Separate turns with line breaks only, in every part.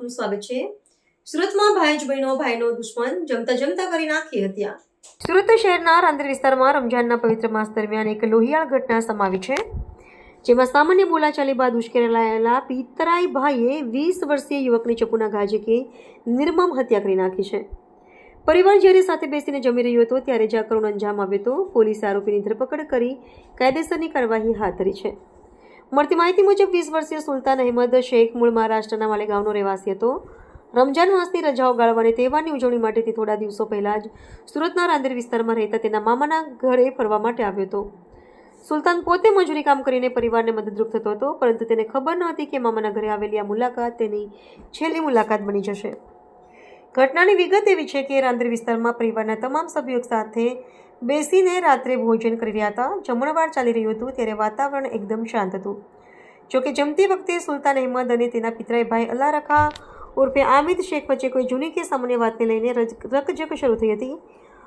આપનું સ્વાગત છે। સુરતમાં ભાઈ જ બહેનો ભાઈનો દુશ્મન જમતા જમતા કરી નાખી હત્યા। સુરત શહેરના રાંદેર વિસ્તારમાં રમજાનના પવિત્ર માસ દરમિયાન એક લોહિયાળ ઘટના સમાવી છે, જેમાં સામાન્ય બોલાચાલી બાદ ઉશ્કેરાયેલા પિતરાઈ ભાઈએ 20 વર્ષીય યુવકની ચપ્પુના ઘા ઝીકી નિર્મમ હત્યા કરી નાખી છે। પરિવાર જ્યારે સાથે બેસીને જમી રહ્યો હતો ત્યારે જ આ કરુણ અંજામ આવ્યો હતો। પોલીસે આરોપીની ધરપકડ કરી કાયદેસરની કાર્યવાહી હાથ ધરી છે। મળતી માહિતી મુજબ 20 વર્ષીય સુલતાન અહેમદ શેખ મૂળ મહારાષ્ટ્રના માલેગાંવનો રહેવાસી હતો। રમજાન માસની રજાઓ ગાળવાની તહેવારની ઉજવણી માટે તે થોડા દિવસો પહેલા જ સુરતના રાંદેર વિસ્તારમાં રહેતા તેના મામાના ઘરે ફરવા માટે આવ્યો હતો। સુલતાન પોતે મજૂરી કામ કરીને પરિવારને મદદરૂપ થતો હતો, પરંતુ તેને ખબર ન હતી કે મામાના ઘરે આવેલી આ મુલાકાત તેની છેલ્લી મુલાકાત બની જશે। ઘટનાની વિગત એવી છે કે રાંદેર વિસ્તારમાં પરિવારના તમામ સભ્યો સાથે બેસીને રાત્રે ભોજન કરી રહ્યા હતા। જમણવાર ચાલી રહ્યું હતું ત્યારે વાતાવરણ એકદમ શાંત હતું। જોકે જમતી વખતે સુલતાન અહેમદ અને તેના પિતરાઈ ભાઈ અલ્લાહ રખા ઉર્ફે આમિદ શેખ વચ્ચે કોઈ જૂની કે સામાન્ય વાતને લઈને રકઝક શરૂ થઈ હતી।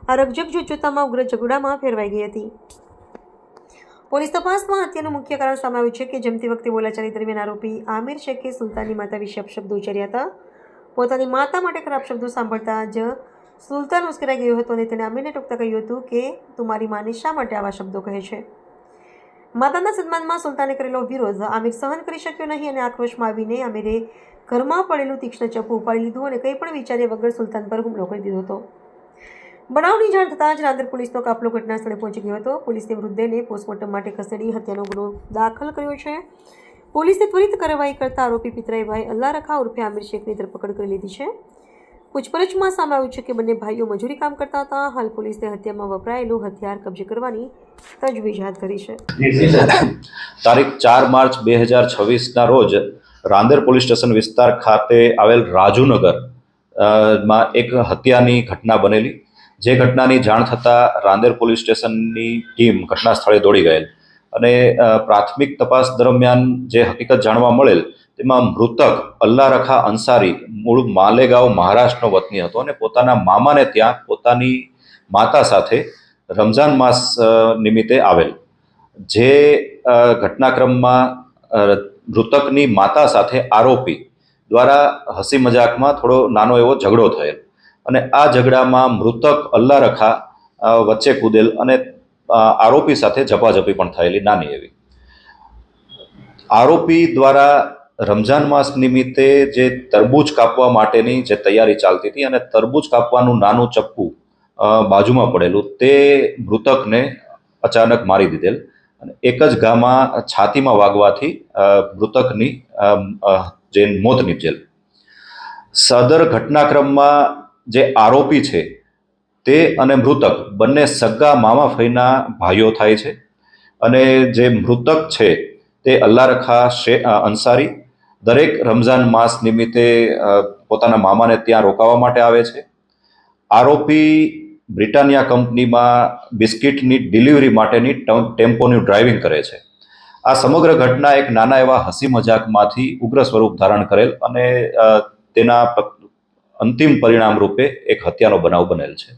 આ રકઝક જોતજોતામાં ઉગ્ર ઝઘડામાં ફેરવાઈ ગઈ હતી। પોલીસ તપાસમાં હત્યાનું મુખ્ય કારણ સામે આવ્યું છે કે જમતી વખતે બોલાચાલી દરમિયાન આરોપી આમિર શેખે સુલતાનની માતા વિશે અપશબ્દો ઉચ્ચાર્યા હતા। પોતાની માતા માટે ખરાબ શબ્દો સાંભળતા જ સુલતાન ઉશ્કેરાઈ ગયો હતો અને તેને આમિરને ટોકતા કહ્યું હતું કે તું મારી માને શા માટે આવા શબ્દો કહે છે। માતાના સન્માનમાં સુલતાને કરેલો વિરોધ આમિર સહન કરી શક્યો નહીં અને આક્રોશમાં આવીને આમિરે ઘરમાં પડેલું તીક્ષ્ણ ચપ્પુ ઉપાડી લીધું અને કંઈ પણ વિચાર્યા વગર સુલતાન પર હુમલો કરી દીધો હતો। બનાવની જાણ થતાં જ રાંદેર પોલીસનો કાફલો ઘટના સ્થળે પહોંચી ગયો હતો। પોલીસે મૃતદેહને પોસ્ટમોર્ટમ માટે ખસેડી હત્યાનો ગુનો દાખલ કર્યો છે। પોલીસે ત્વરિત કાર્યવાહી કરતા આરોપી પિતરાઈભાઈ અલ્લાહ રખા ઉર્ફે આમિર શેખની ધરપકડ કરી લીધી છે। પૂછપરછમાં સામે આવ્યું છે કે બંને ભાઈઓ મજૂરી કામ કરતા હતા। હાલ પોલીસે હત્યામાં વપરાયેલું હથિયાર કબજે કરવાની તજવીજ હાથ ધરી છે।
તારીખ 4 માર્ચ 2026ના રોજ રાંદેર પોલીસ સ્ટેશન વિસ્તાર ખાતે આવેલ રાજુનગર માં એક હત્યાની ઘટના બનેલી, જે ઘટનાની જાણ થતાં રાંદેર પોલીસ સ્ટેશનની ટીમ ઘટના સ્થળે દોડી ગયેલ અને પ્રાથમિક તપાસ દરમિયાન જે હકીકત જાણવા મળેલ તેમાં મૃતક અલ્લાહ રખા અંસારી મૂળ માલેગાંવ મહારાષ્ટ્રનો વતની હતો અને પોતાના મામાને ત્યાં પોતાની માતા સાથે રમઝાન માસ નિમિત્તે આવેલ। જે ઘટનાક્રમમાં મૃતકની માતા સાથે આરોપી દ્વારા હસી મજાકમાં થોડો નાનો એવો ઝઘડો થયેલ અને આ ઝઘડામાં મૃતક અલ્લાહ રખા વચ્ચે કૂદેલ અને આરોપી સાથે ઝપાઝપી પણ થયેલી નાની એવી। આરોપી દ્વારા રમઝાન માસ નિમિત્તે જે તરબૂચ કાપવા માટેની જે તૈયારી ચાલતી હતી અને તરબૂચ કાપવાનું નાનું ચપ્પુ બાજુમાં પડેલું તે મૃતકને અચાનક મારી દીધેલ અને એક જ ઘામાં છાતીમાં વાગવાથી મૃતકની જે મોત નીપજેલ। સદર ઘટનાક્રમમાં જે આરોપી છે તે અને મૃતક બંને સગા મામા ફઈના ભાઈઓ થાય છે અને જે મૃતક છે તે અલ્લાહ રખા અંસારી દરેક રમઝાન માસ નિમિત્તે પોતાના મામાને ત્યાં રોકાવા માટે આવે છે। આરોપી બ્રિટાનિયા કંપનીમાં બિસ્કિટની ડિલિવરી માટેની ટેમ્પોની ડ્રાઇવિંગ કરે છે। આ સમગ્ર ઘટના એક નાના એવા હસી મજાકમાંથી ઉગ્ર સ્વરૂપ ધારણ કરેલ અને તેના અંતિમ પરિણામ રૂપે એક હત્યાનો બનાવ બનેલ છે।